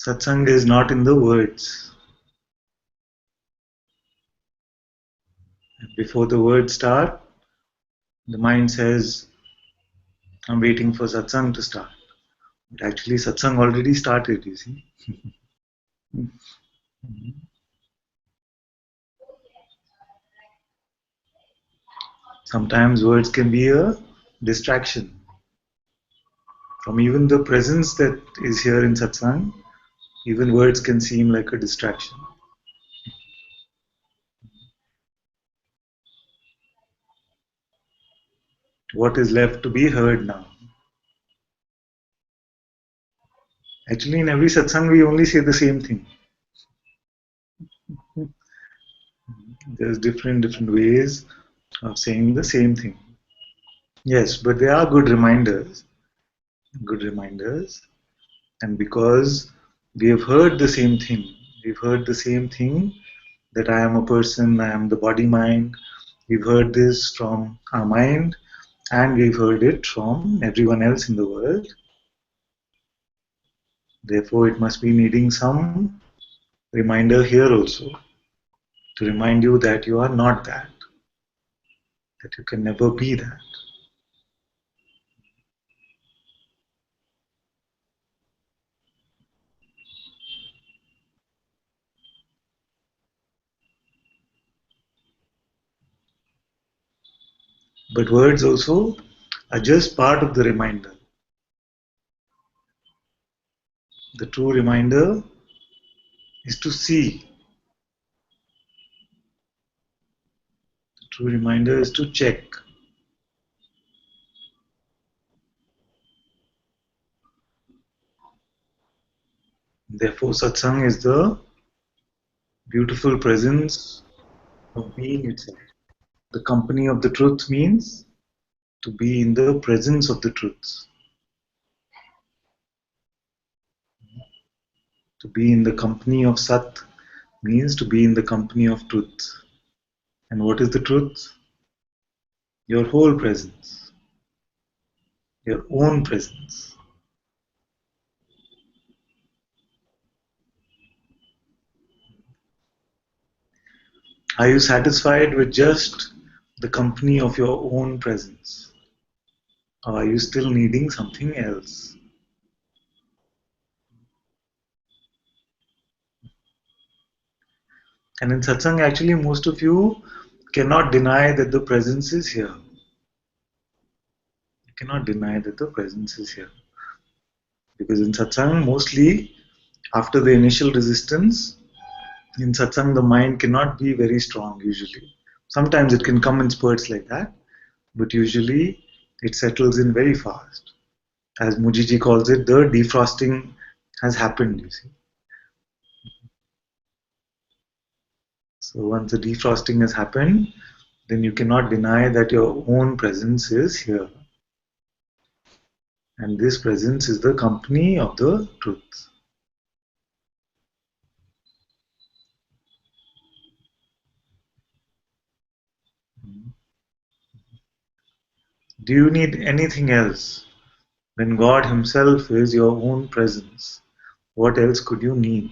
Satsang is not in the words. Before the words start, the mind says, I'm waiting for satsang to start. But actually, satsang already started, you see. Sometimes words can be a distraction from even the presence that is here in satsang. Even words can seem like a distraction. What is left to be heard now? Actually, in every satsang, we only say the same thing. There's different ways of saying the same thing. Yes, but they are good reminders. Good reminders. And because we have heard the same thing, we've heard the same thing that I am a person, I am the body mind. We've heard this from our mind and we've heard it from everyone else in the world. Therefore, it must be needing some reminder here also to remind you that you are not that you can never be that. But words also are just part of the reminder. The true reminder is to see. The true reminder is to check. Therefore, satsang is the beautiful presence of being itself. The company of the truth means to be in the presence of the truth. To be in the company of Sat means to be in the company of truth. And what is the truth? Your whole presence. Your own presence. Are you satisfied with just the company of your own presence? Or are you still needing something else? And in satsang, actually, most of you cannot deny that the presence is here. You cannot deny that the presence is here. Because in satsang, mostly after the initial resistance, in satsang, the mind cannot be very strong usually. Sometimes it can come in spurts like that, but usually it settles in very fast. As Mujiji calls it, the defrosting has happened, you see. So once the defrosting has happened, then you cannot deny that your own presence is here. And this presence is the company of the truth. Do you need anything else? When God Himself is your own presence, what else could you need?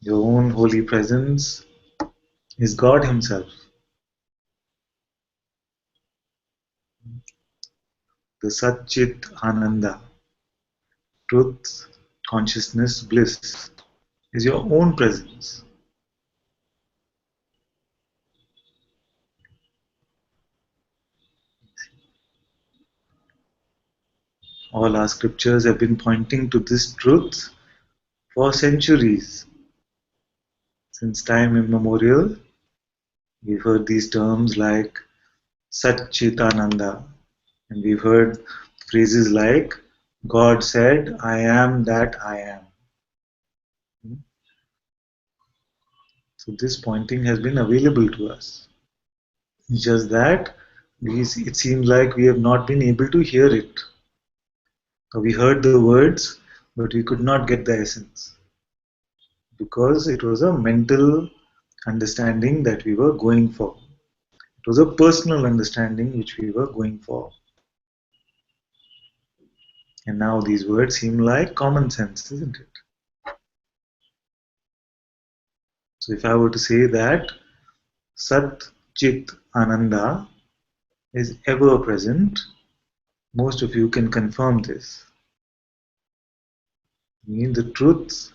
Your own holy presence is God Himself. The Sat Chit Ananda, truth, consciousness, bliss, is your own presence. All our scriptures have been pointing to this truth for centuries. Since time immemorial, we've heard these terms like Sat Chit Ananda, and we've heard phrases like God said, I am that I am. So this pointing has been available to us. It's just that it seems like we have not been able to hear it. We heard the words, but we could not get the essence. Because it was a mental understanding that we were going for. It was a personal understanding which we were going for. And now these words seem like common sense, isn't it? So if I were to say that Sat Chit Ananda is ever present, most of you can confirm this. I mean the truth,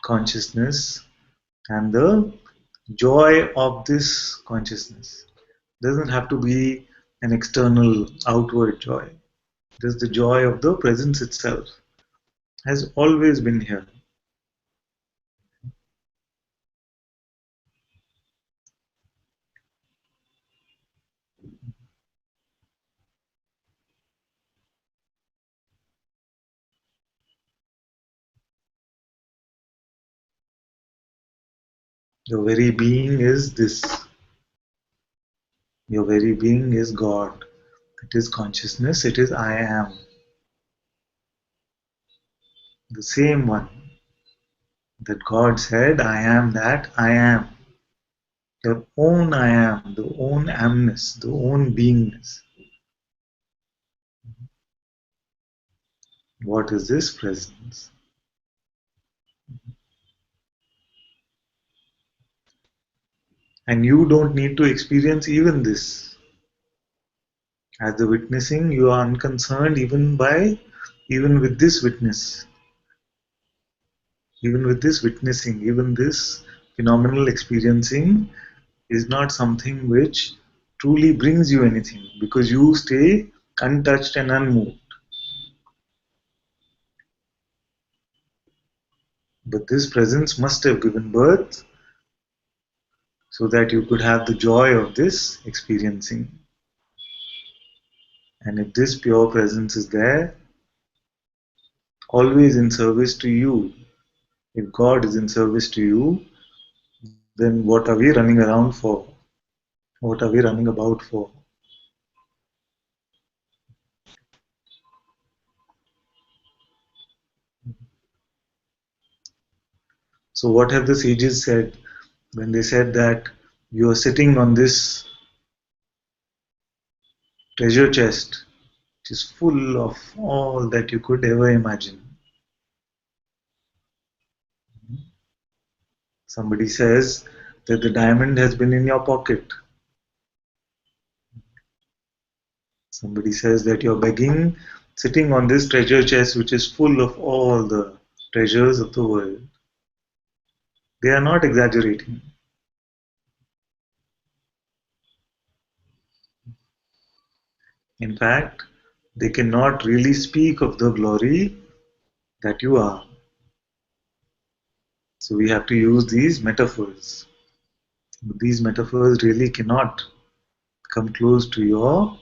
consciousness, and the joy of this consciousness doesn't have to be an external, outward joy. Just the joy of the presence itself has always been here. Your very being is this. Your very being is God. It is consciousness. It is I am. The same one that God said, I am that I am. Your own I am, the own amness, the own beingness. What is this presence? And you don't need to experience even this. As the witnessing, you are unconcerned even with this witness, even with this witnessing, even this phenomenal experiencing is not something which truly brings you anything because you stay untouched and unmoved. But this presence must have given birth so that you could have the joy of this experiencing. And if this pure presence is there, always in service to you, if God is in service to you, then what are we running around for? What are we running about for? So, what have the sages said when they said that you are sitting on this treasure chest, which is full of all that you could ever imagine? Somebody says that the diamond has been in your pocket. Somebody says that you're begging, sitting on this treasure chest, which is full of all the treasures of the world. They are not exaggerating. In fact, they cannot really speak of the glory that you are. So we have to use these metaphors. But these metaphors really cannot come close to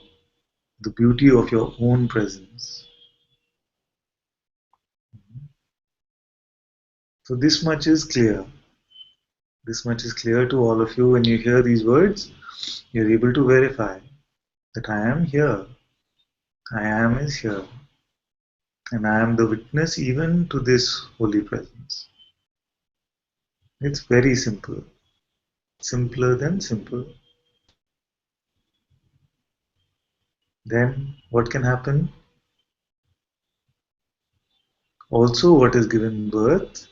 the beauty of your own presence. So this much is clear. This much is clear to all of you when you hear these words. You're able to verify that I am here. I am is here. And I am the witness even to this holy presence. It's very simple. Simpler than simple. Then what can happen? Also, what is given birth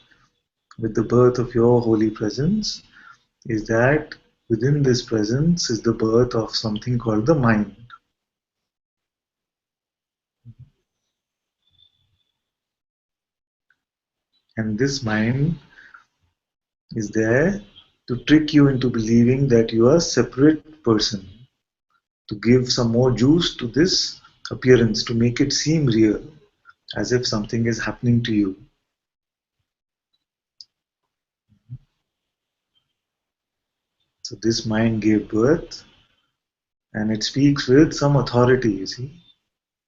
with the birth of your holy presence is that within this presence is the birth of something called the mind. And this mind is there to trick you into believing that you are a separate person, to give some more juice to this appearance, to make it seem real, as if something is happening to you. So this mind gave birth and it speaks with some authority, you see.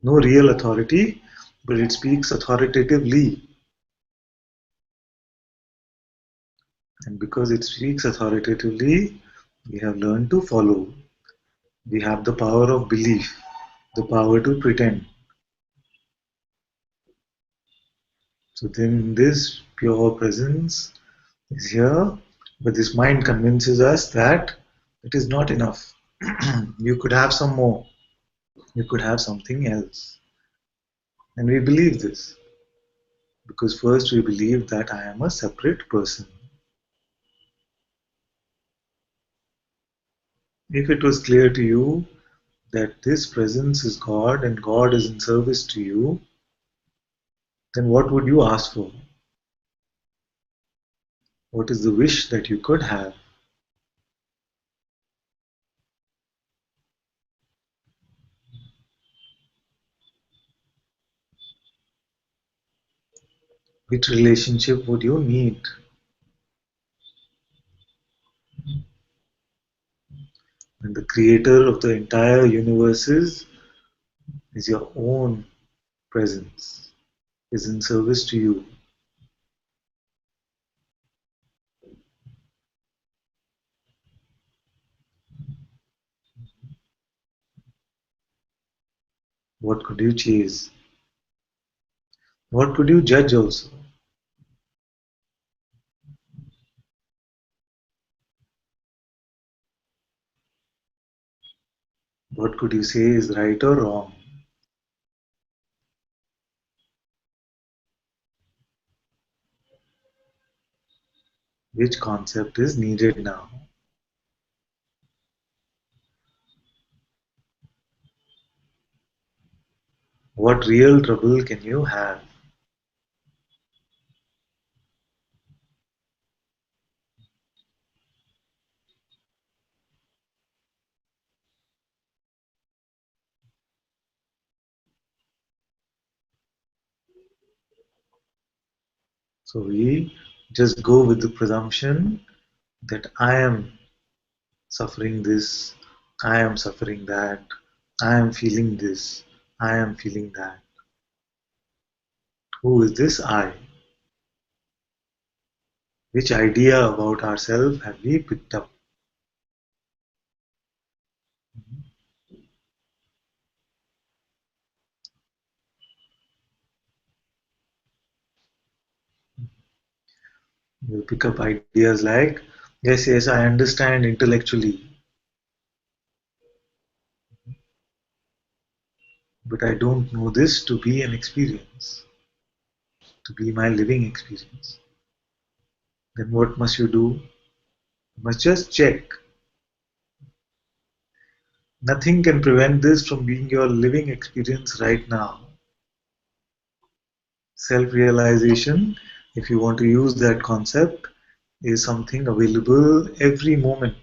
No real authority, but it speaks authoritatively. And because it speaks authoritatively, we have learned to follow. We have the power of belief, the power to pretend. So then this pure presence is here, but this mind convinces us that it is not enough. You could have some more. You could have something else. And we believe this because first we believe that I am a separate person. If it was clear to you that this presence is God and God is in service to you, then what would you ask for? What is the wish that you could have? Which relationship would you need? When the creator of the entire universe is your own presence, is in service to you. What could you chase? What could you judge also? What could you say is right or wrong? Which concept is needed now? What real trouble can you have? So we just go with the presumption that I am suffering this, I am suffering that, I am feeling this, I am feeling that. Who is this I? Which idea about ourselves have we picked up? You pick up ideas like, yes, yes, I understand intellectually, but I don't know this to be an experience, to be my living experience. Then what must you do? You must just check. Nothing can prevent this from being your living experience right now. Self realization, if you want to use that concept, is something available every moment,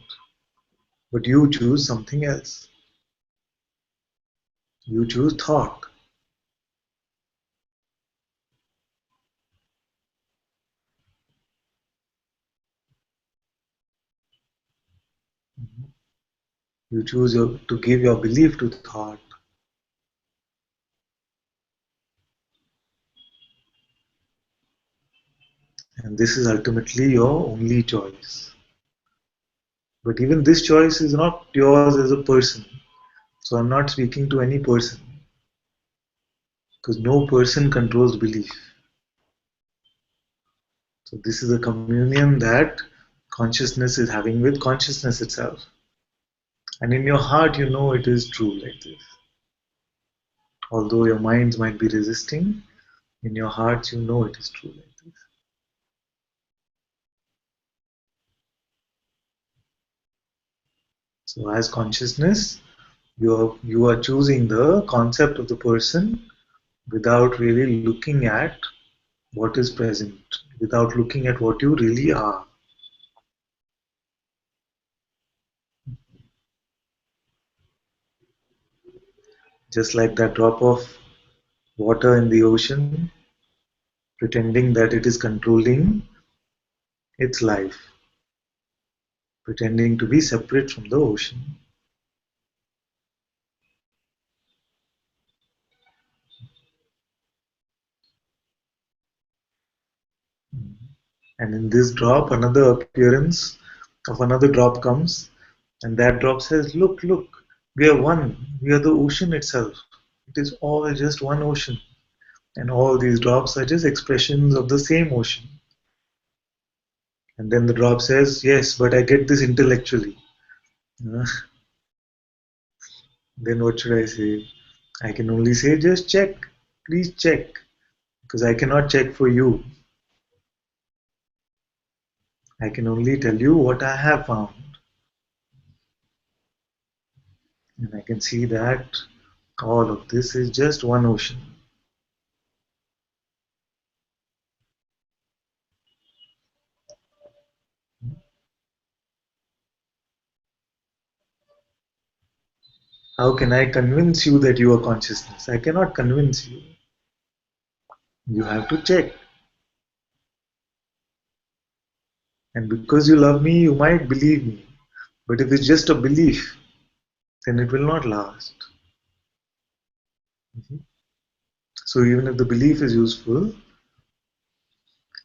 but you choose something else. You choose thought. You choose to give your belief to thought, and this is ultimately your only choice. But even this choice is not yours as a person. So I'm not speaking to any person because no person controls belief. So this is a communion that consciousness is having with consciousness itself. And in your heart, you know it is true like this. Although your minds might be resisting, in your heart, you know it is true like this. So as consciousness, you are choosing the concept of the person without really looking at what is present, without looking at what you really are. Just like that drop of water in the ocean, pretending that it is controlling its life, pretending to be separate from the ocean. And in this drop, another appearance of another drop comes, and that drop says, look, look, we are one, we are the ocean itself. It is all just one ocean. And all these drops are just expressions of the same ocean. And then the drop says, yes, but I get this intellectually. Uh, then what should I say? I can only say, just check. Please check, because I cannot check for you. I can only tell you what I have found. And I can see that all of this is just one ocean. How can I convince you that you are consciousness? I cannot convince you. You have to check. And because you love me, you might believe me. But if it's just a belief, then it will not last. Mhm. So even if the belief is useful,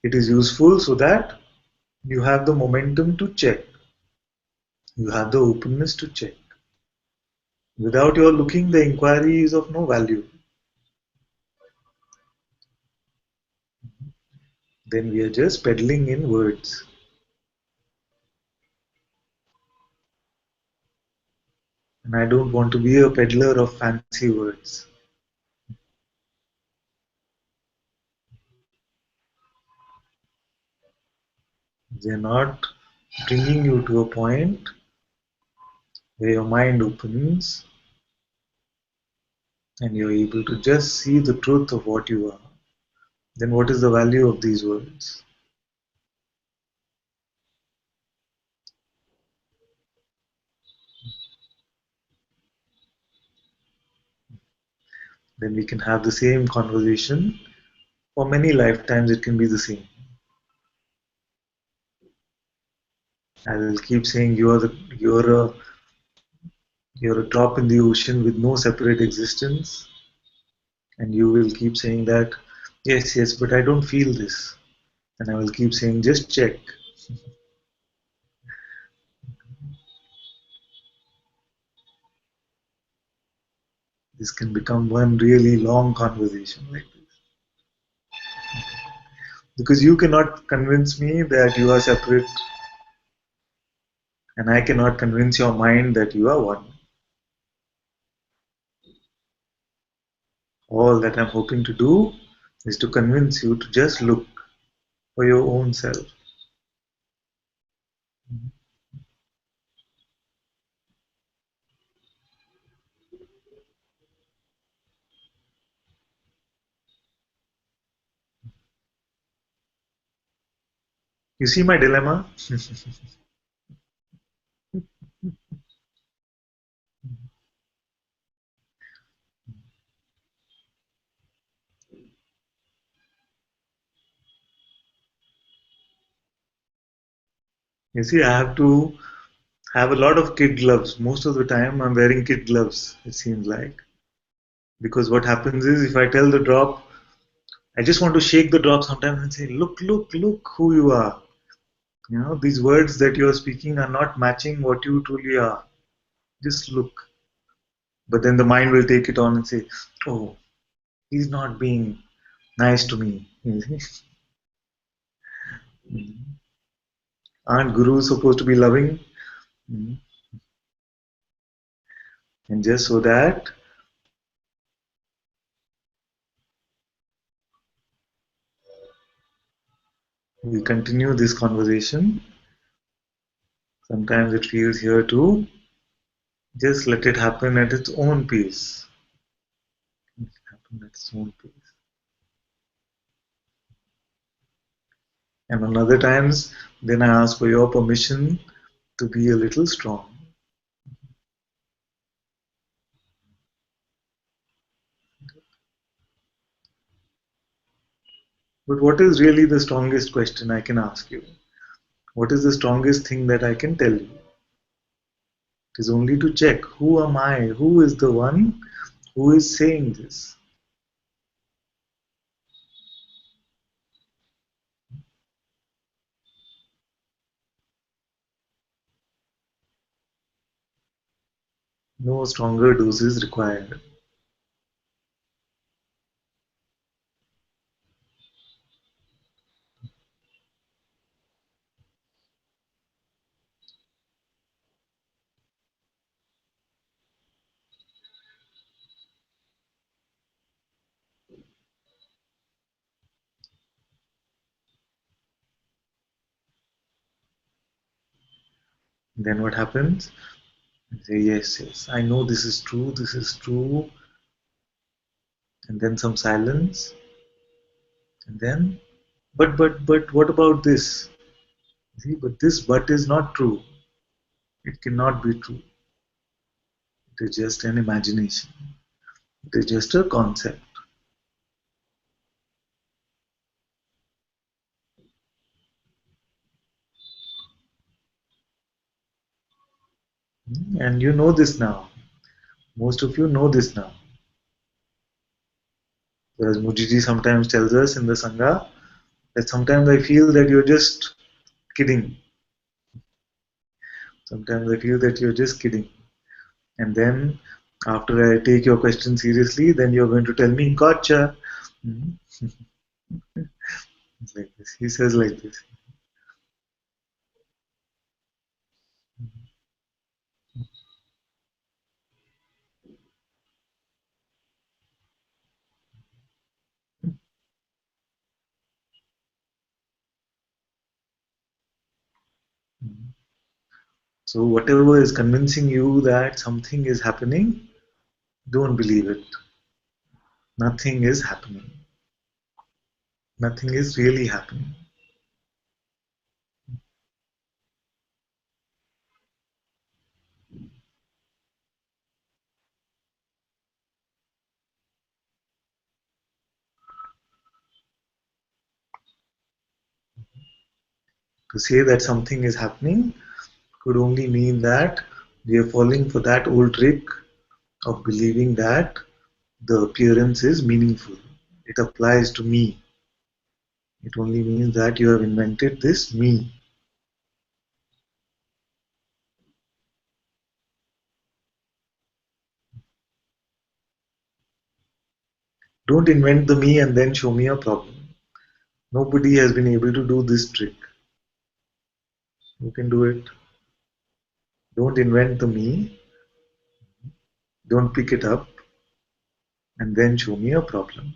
it is useful so that you have the momentum to check. You have the openness to check. Without your looking, the inquiry is of no value. Then we are just peddling in words. And I don't want to be a peddler of fancy words. They're not bringing you to a point where your mind opens and you're able to just see the truth of what you are. Then what is the value of these words? Then we can have the same conversation. For many lifetimes, it can be the same. I will keep saying you're a drop in the ocean with no separate existence, and you will keep saying that yes, yes, but I don't feel this, and I will keep saying just check. This can become one really long conversation like this because you cannot convince me that you are separate, and I cannot convince your mind that you are one. All that I'm hoping to do is to convince you to just look for your own self. You see my dilemma? You see, I have to have a lot of kid gloves. Most of the time, I'm wearing kid gloves, it seems like. Because what happens is, if I tell the drop, I just want to shake the drop sometimes and say, look, look, look who you are. You know, these words that you are speaking are not matching what you truly are. Just look. But then the mind will take it on and say, oh, he's not being nice to me. Aren't gurus supposed to be loving? Mm. And just so that we continue this conversation, sometimes it feels here too, just let it happen at its own pace. Let it happen at its own pace. And on other times, then I ask for your permission to be a little strong. But what is really the strongest question I can ask you? What is the strongest thing that I can tell you? It is only to check who am I? Who is the one who is saying this? No stronger doses required. Then what happens? You say, yes, yes, I know this is true, and then some silence, and then, but, what about this? See, but this but is not true. It cannot be true. It is just an imagination. It is just a concept. And you know this now. Most of you know this now. Whereas Mujiji sometimes tells us in the Sangha that sometimes I feel that you're just kidding. Sometimes I feel that you're just kidding. And then after I take your question seriously, then you're going to tell me, gotcha. Hmm. It's like this. He says like this. So whatever is convincing you that something is happening, don't believe it. Nothing is happening. Nothing is really happening. To say that something is happening could only mean that we are falling for that old trick of believing that the appearance is meaningful. It applies to me. It only means that you have invented this me. Don't invent the me and then show me a problem. Nobody has been able to do this trick. You can do it. Don't invent the me, don't pick it up, and then show me a problem.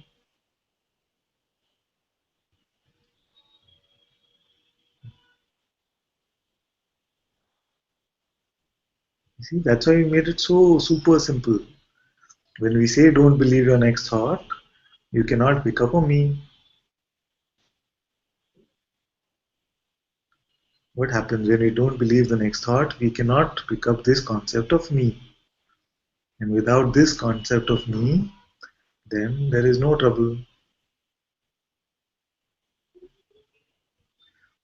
You see, that's why we made it so super simple. When we say don't believe your next thought, you cannot pick up a me. What happens when we don't believe the next thought? We cannot pick up this concept of me. And without this concept of me, then there is no trouble.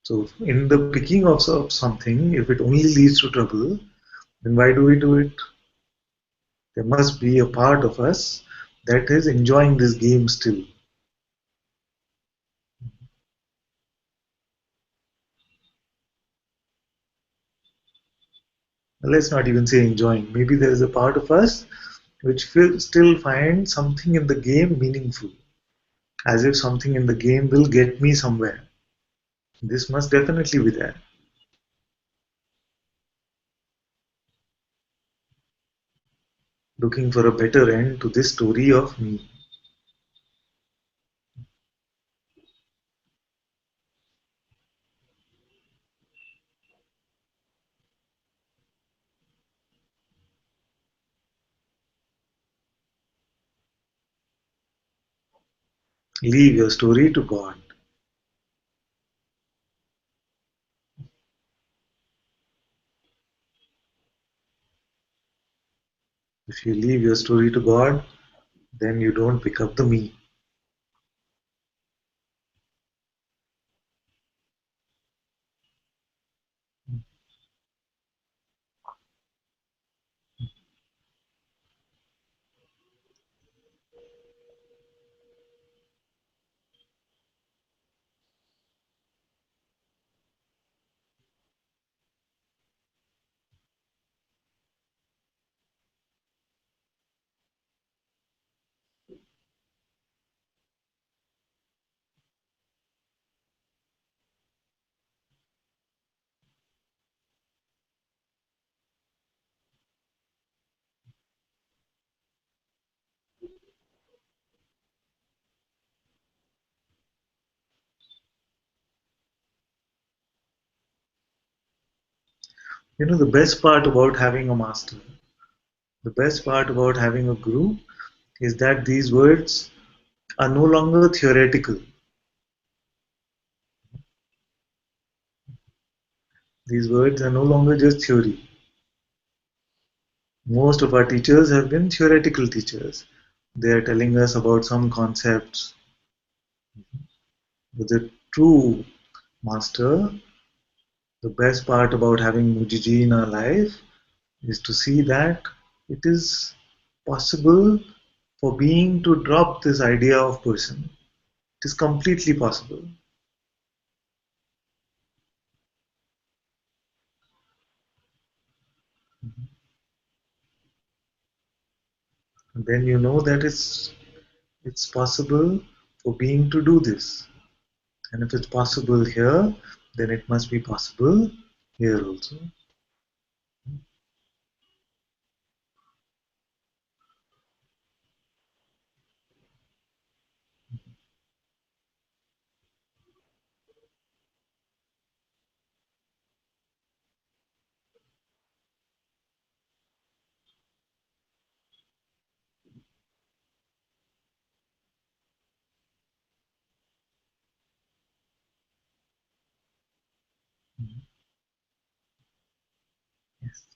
So, in the picking of something, if it only leads to trouble, then why do we do it? There must be a part of us that is enjoying this game still. Let's not even say enjoying. Maybe there is a part of us which still finds something in the game meaningful, as if something in the game will get me somewhere. This must definitely be there. Looking for a better end to this story of me. Leave your story to God. If you leave your story to God, then you don't pick up the me. The best part about having a master, the best part about having a guru is that these words are no longer theoretical. These words are no longer just theory. Most of our teachers have been theoretical teachers. They are telling us about some concepts. But the true master, the best part about having Mujiji in our life is to see that it is possible for being to drop this idea of person. It is completely possible. And then you know that it's possible for being to do this. And if it's possible here, then it must be possible here also. Yes.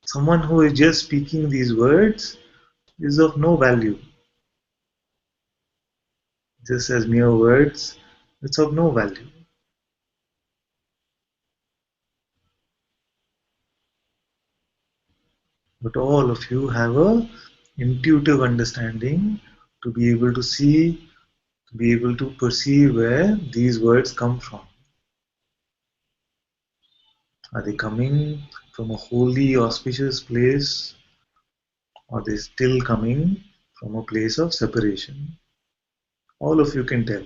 Someone who is just speaking these words is of no value. Just as mere words, it's of no value. But all of you have a intuitive understanding to be able to see, to be able to perceive where these words come from. Are they coming from a holy, auspicious place, or are they still coming from a place of separation? All of you can tell.